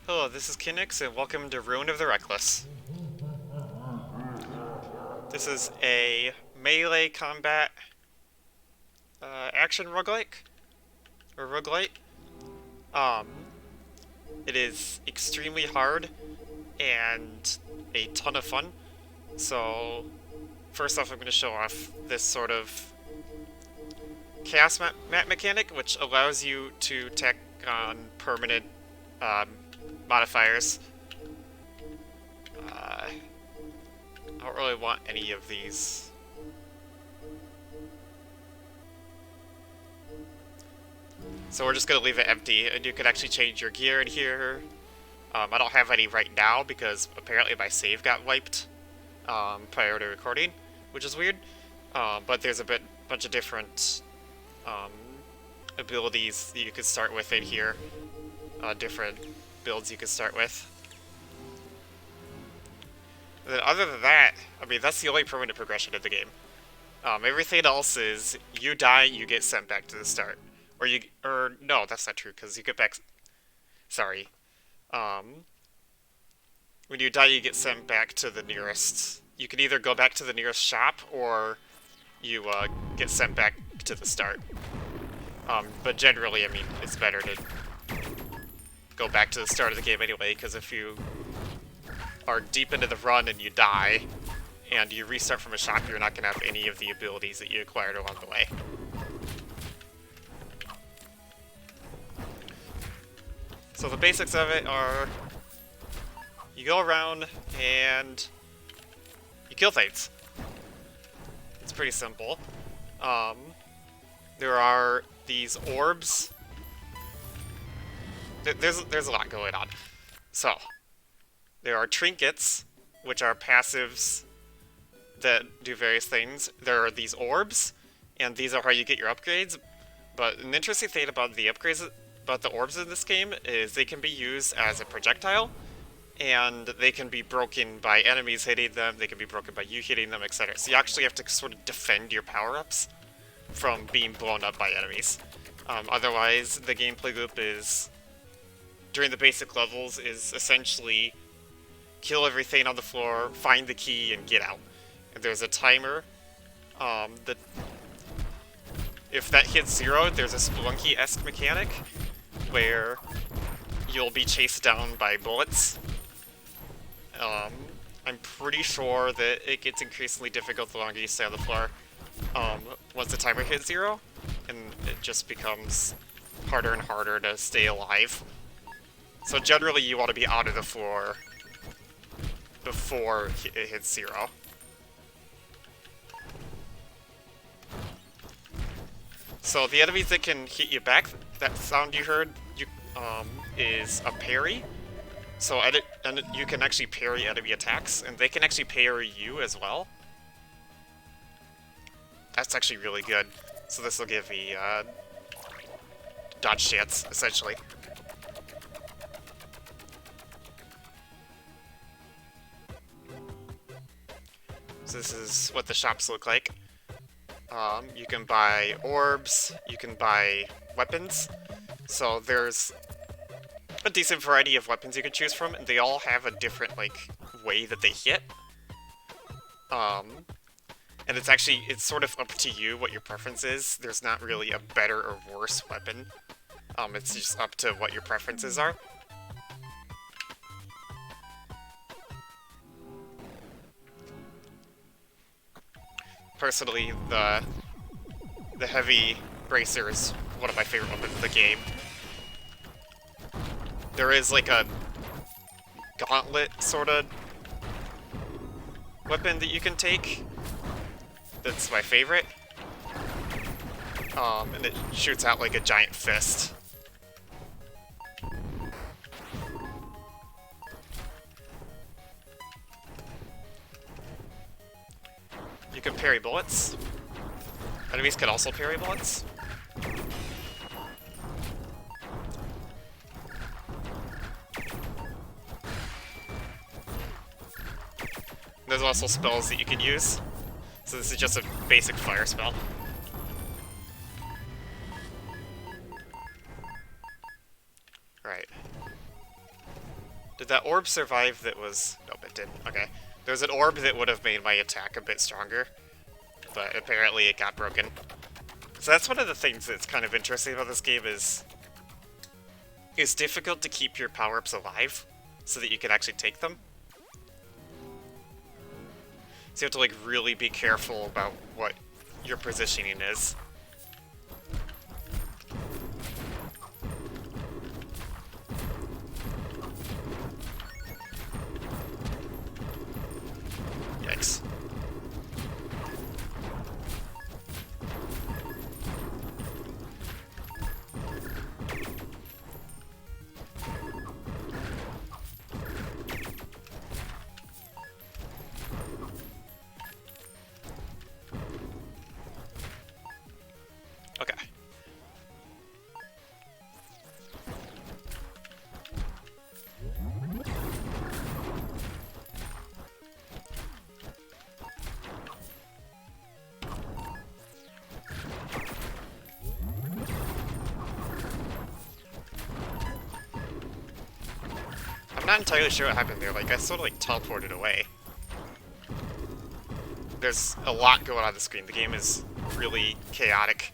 Hello, this is Kinix, and welcome to Ruin of the Reckless. This is a melee combat action roguelike, or roguelite. Um, it is extremely hard and a ton of fun. So, first off, I'm going to show off this sort of chaos map mechanic, which allows you to tack on permanent modifiers. I don't really want any of these. So we're just going to leave it empty, and you can actually change your gear in here. I don't have any right now because apparently my save got wiped prior to recording, which is weird. But there's a bunch of different abilities that you could start with in here. Different builds you could start with. And then other than that, I mean, that's the only permanent progression in the game. Everything else is, you die, you get sent back to the start. Or no, that's not true, because you get back, sorry. When you die, you get sent back to the nearest, you can either go back to the nearest shop, or you, get sent back to the start. But generally, I mean, it's better to go back to the start of the game anyway, because if you are deep into the run and you die, and you restart from a shop, you're not going to have any of the abilities that you acquired along the way. So the basics of it are, you go around and you kill things. It's pretty simple. There are these orbs. There's a lot going on. So, there are trinkets, which are passives that do various things. There are these orbs, and these are how you get your upgrades. But an interesting thing about the upgrades, about the orbs in this game, is they can be used as a projectile, and they can be broken by enemies hitting them, they can be broken by you hitting them, etc. So you actually have to sort of defend your power-ups from being blown up by enemies. Otherwise, the gameplay loop is, during the basic levels, is essentially kill everything on the floor, find the key, and get out. And there's a timer. If that hits 0, there's a Spelunky-esque mechanic where you'll be chased down by bullets. I'm pretty sure that it gets increasingly difficult the longer you stay on the floor once the timer hits 0, and it just becomes harder and harder to stay alive. So generally you want to be out of the floor before it hits 0. So the enemies that can hit you back, that sound you heard, is a parry. So and you can actually parry enemy attacks, and they can actually parry you as well. That's actually really good. So this will give me dodge chance, essentially. So this is what the shops look like. You can buy orbs, you can buy weapons. So there's a decent variety of weapons you can choose from, and they all have a different, like, way that they hit. And it's sort of up to you what your preference is. There's not really a better or worse weapon. It's just up to what your preferences are. Personally, the heavy bracer is one of my favorite weapons in the game. There is like a gauntlet sort of weapon that you can take. That's my favorite. And it shoots out like a giant fist. You can parry bullets. Enemies can also parry bullets. There's also spells that you can use. So this is just a basic fire spell. Right. Did that orb survive that was... Nope, it didn't. Okay. There's an orb that would have made my attack a bit stronger, but apparently it got broken. So that's one of the things that's kind of interesting about this game is... It's difficult to keep your power-ups alive so that you can actually take them. So you have to, like, really be careful about what your positioning is. Yikes. Okay. I'm not entirely sure what happened there. Like, I sort of, like, teleported away. There's a lot going on the screen. The game is really chaotic.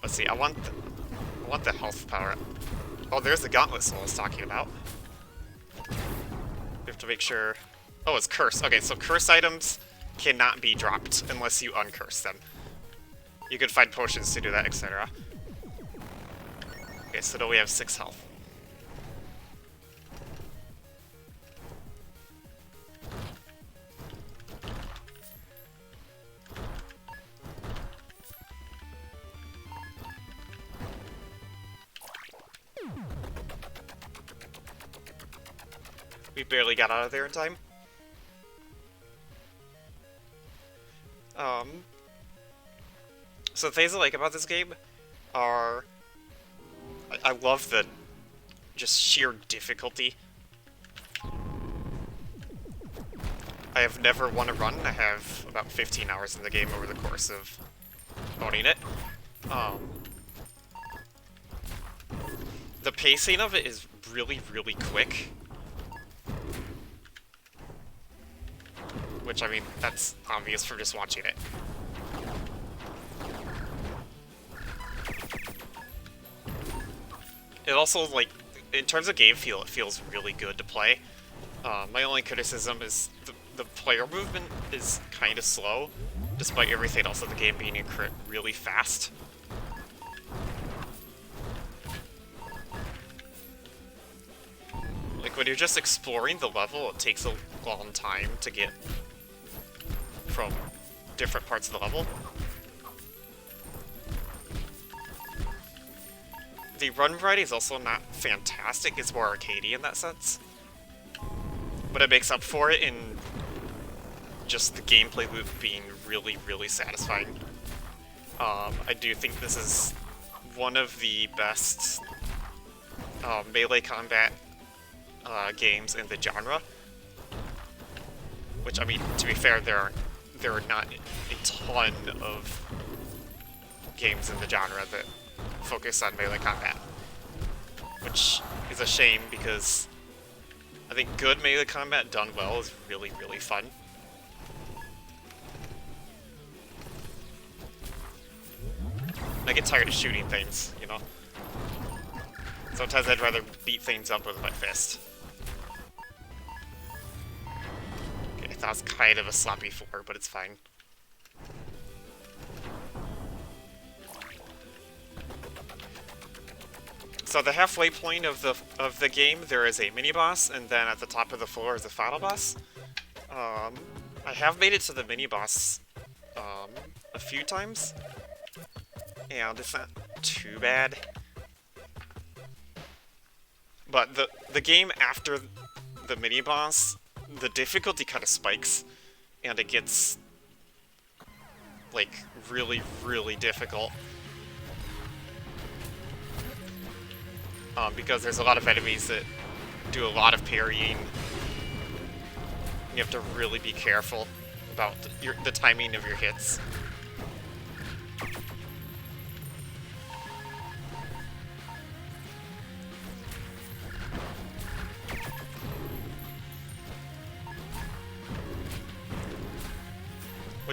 Let's see, I want the health power up. Oh, there's the gauntlet soul I was talking about. We have to make sure... Oh, it's curse. Okay, so curse items cannot be dropped unless you uncurse them. You can find potions to do that, etc. Okay, so now we have 6 health. We barely got out of there in time. So the things I like about this game are... I love the just sheer difficulty. I have never won a run. I have about 15 hours in the game over the course of owning it. The pacing of it is really, really quick. Which, I mean, that's obvious from just watching it. It also, like, in terms of game feel, it feels really good to play. My only criticism is the player movement is kind of slow, despite everything else of the game being really fast. Like, when you're just exploring the level, it takes a long time to get from different parts of the level. The run variety is also not fantastic, it's more arcadey in that sense. But it makes up for it in just the gameplay loop being really, really satisfying. I do think this is one of the best melee combat games in the genre. Which, I mean, to be fair, there are not a ton of games in the genre that focus on melee combat. Which is a shame, because I think good melee combat done well is really, really fun. I get tired of shooting things, you know? Sometimes I'd rather beat things up with my fist. Okay, that was kind of a sloppy 4, but it's fine. So the halfway point of the game, there is a mini-boss, and then at the top of the floor is a final boss. I have made it to the mini-boss a few times, and it's not too bad. But the game after the mini-boss, the difficulty kind of spikes, and it gets, like, really, really difficult. Because there's a lot of enemies that do a lot of parrying. You have to really be careful about the timing of your hits.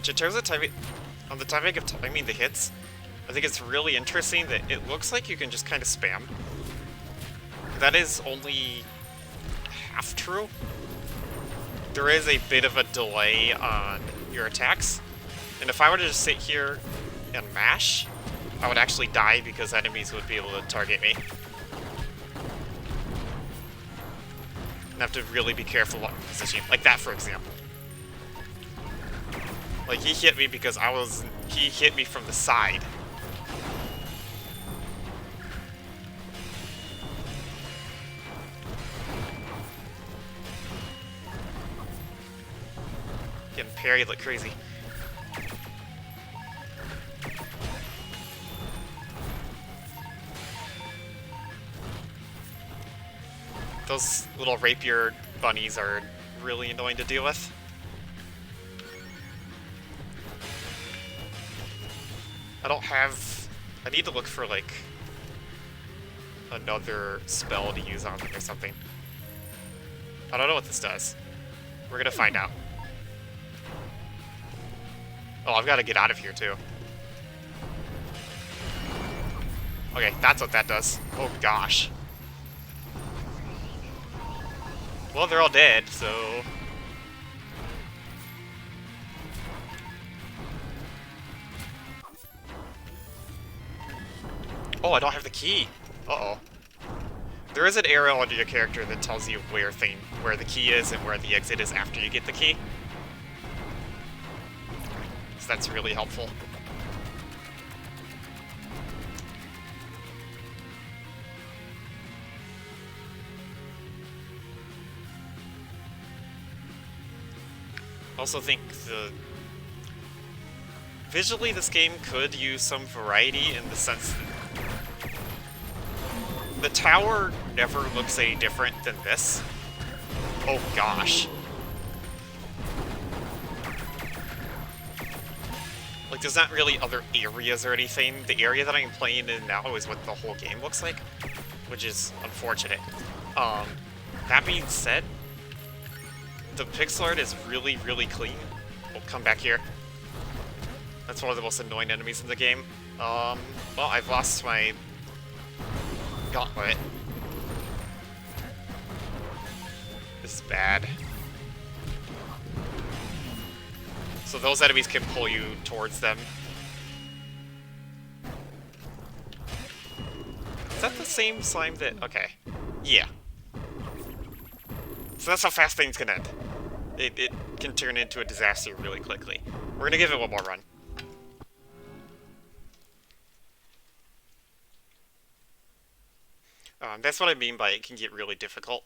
Which in terms of timing, on the topic of timing the hits, I think it's really interesting that it looks like you can just kind of spam. That is only half true. There is a bit of a delay on your attacks, and if I were to just sit here and mash, I would actually die because enemies would be able to target me. And I have to really be careful what position, like that for example. Like he hit me because he hit me from the side. Getting parried like crazy. Those little rapier bunnies are really annoying to deal with. I need to look for, like, another spell to use on them or something. I don't know what this does. We're gonna find out. Oh, I've got to get out of here, too. Okay, that's what that does. Oh, gosh. Well, they're all dead, so... Oh, I don't have the key. Uh-oh. There is an arrow under your character that tells you where the key is and where the exit is after you get the key. So that's really helpful. Also think visually this game could use some variety in the sense that the tower never looks any different than this. Oh gosh. Like there's not really other areas or anything. The area that I'm playing in now is what the whole game looks like, which is unfortunate. That being said, the pixel art is really, really clean. We'll come back here. That's one of the most annoying enemies in the game. Well, I've lost my gauntlet. This is bad. So those enemies can pull you towards them. Is that the same slime that... Okay. Yeah. So that's how fast things can end. It can turn into a disaster really quickly. We're gonna give it one more run. That's what I mean by it can get really difficult.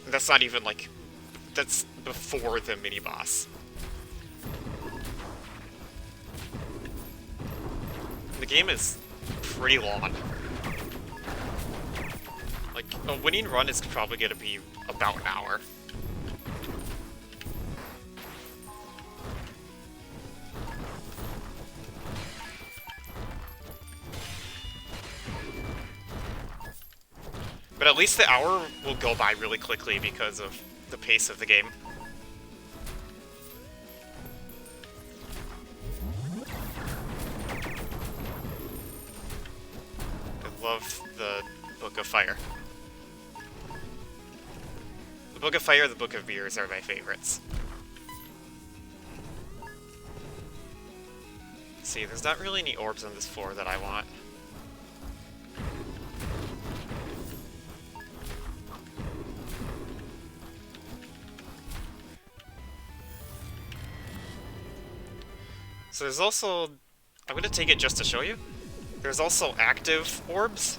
That's not even like... That's before the mini-boss. The game is pretty long. Like, a winning run is probably going to be about an hour. But at least the hour will go by really quickly because of the pace of the game. I love the Book of Fire. The Book of Fire and the Book of Mirrors are my favorites. See, there's not really any orbs on this floor that I want. So there's also... I'm going to take it just to show you. There's also active orbs.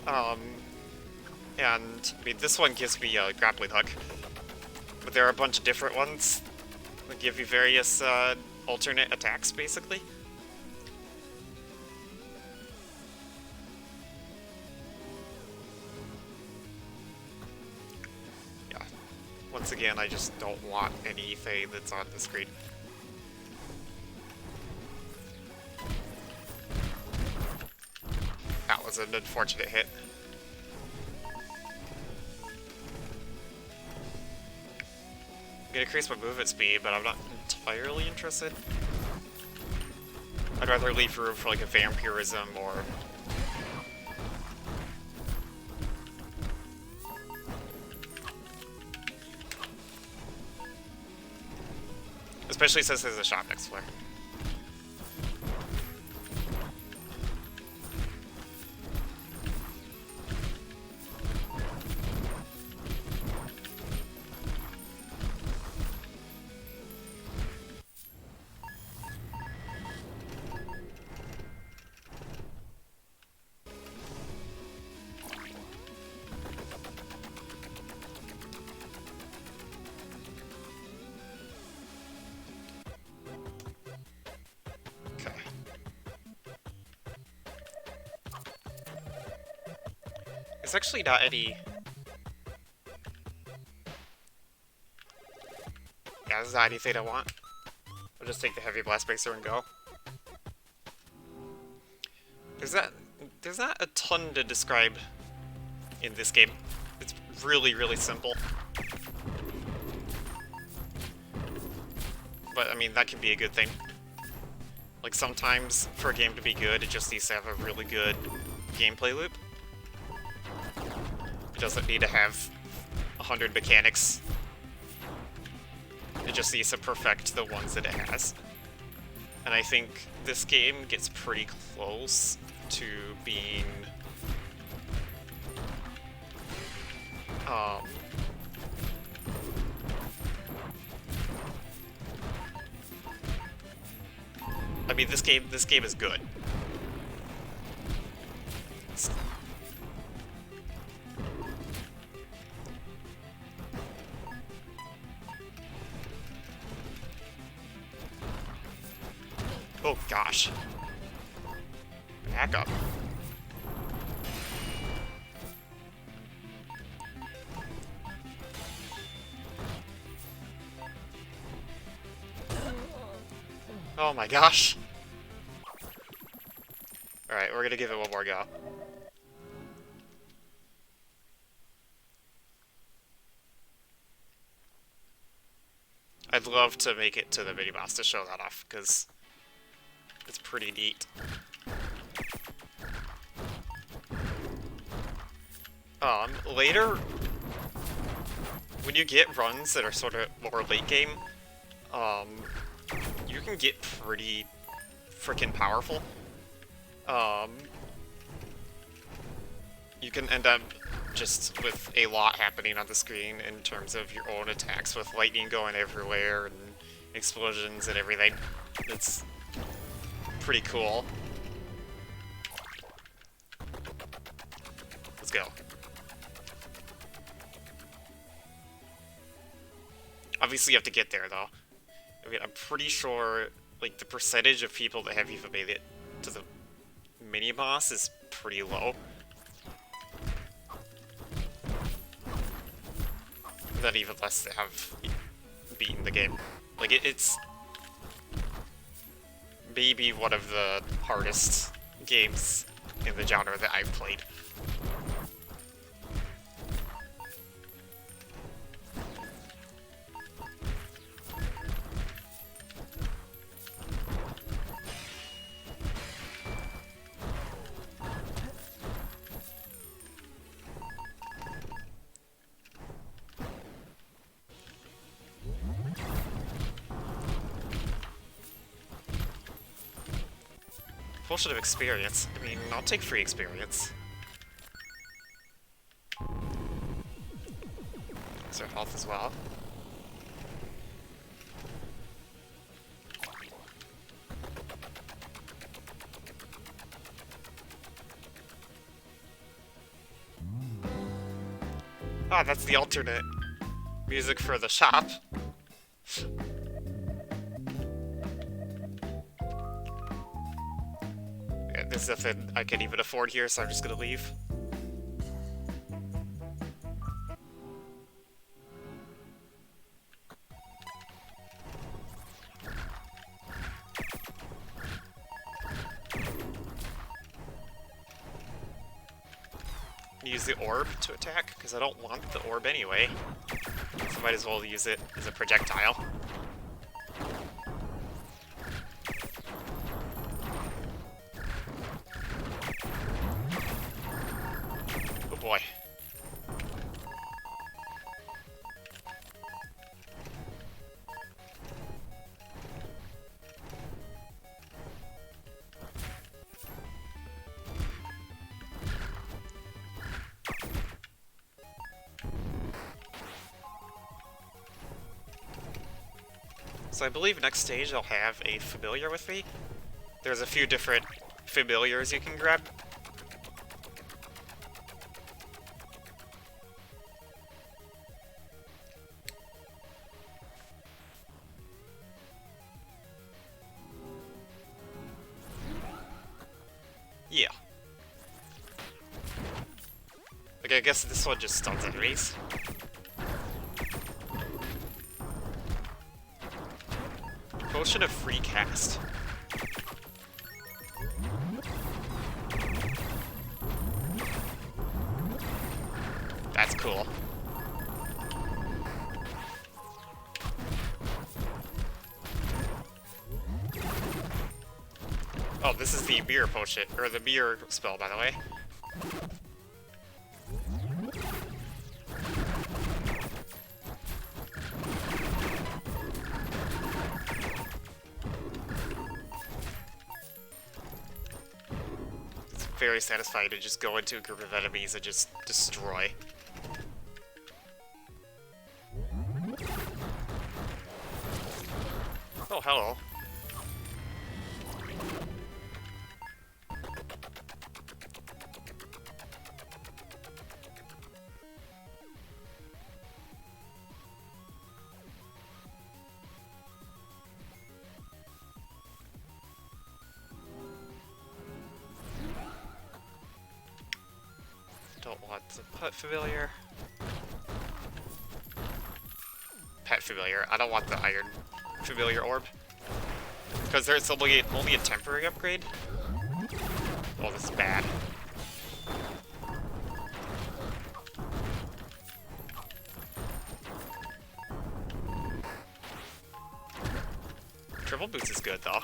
And, I mean, this one gives me a grappling hook. But there are a bunch of different ones that give you various alternate attacks, basically. Yeah. Once again, I just don't want anything that's on the screen. That was an unfortunate hit. gonna increase my movement speed, but I'm not entirely interested. I'd rather leave room for like a vampirism or... Especially since there's a shop next floor. There's actually not any... Yeah, there's not anything I want. I'll just take the heavy blast spacer and go. There's not a ton to describe in this game. It's really, really simple. But, I mean, that can be a good thing. Like, sometimes, for a game to be good, it just needs to have a really good gameplay loop. It doesn't need to have 100 mechanics. It just needs to perfect the ones that it has. And I think this game gets pretty close to being... I mean, this game is good. Oh gosh. Back up. Oh my gosh. Alright, we're gonna give it one more go. I'd love to make it to the mini-boss to show that off, because it's pretty neat. Later, when you get runs that are sort of more late game, you can get pretty freaking powerful. You can end up just with a lot happening on the screen in terms of your own attacks, with lightning going everywhere and explosions and everything. It's pretty cool. Let's go. Obviously you have to get there, though. I mean, I'm pretty sure, like, the percentage of people that have even made it to the mini-boss is pretty low. That even less that have beaten the game. Like, it's maybe one of the hardest games in the genre that I've played. Bullshit of experience. I mean, I'll take free experience. Is there health as well? Ah, that's the alternate music for the shop. There's nothing I can even afford here, so I'm just gonna leave. Use the orb to attack, because I don't want the orb anyway. It's might as well use it as a projectile. Oh boy. So I believe next stage I'll have a familiar with me. There's a few different familiars you can grab. Yeah. Okay, I guess this one just stuns enemies. Potion of free cast. That's cool. Oh, this is the mirror potion, or the mirror spell, by the way. It's very satisfying to just go into a group of enemies and just destroy. Oh, hello. Don't want the pet familiar. Pet familiar. I don't want the iron familiar orb. Because there's only a temporary upgrade. Oh, this is bad. Triple boots is good though.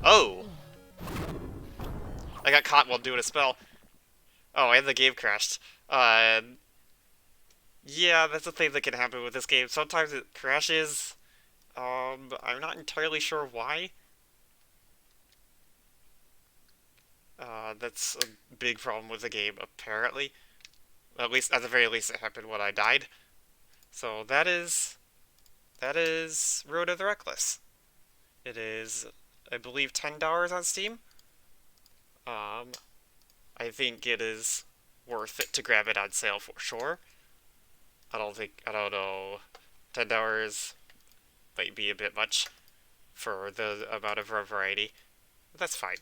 Oh! I got caught while doing a spell. Oh, and the game crashed. Yeah, that's the thing that can happen with this game. Sometimes it crashes. I'm not entirely sure why. That's a big problem with the game, apparently. At least, at the very least, it happened when I died. So that is Road of the Reckless. It is, I believe, $10 on Steam. I think it is worth it to grab it on sale for sure. I don't know, $10 might be a bit much for the amount of variety. But that's fine.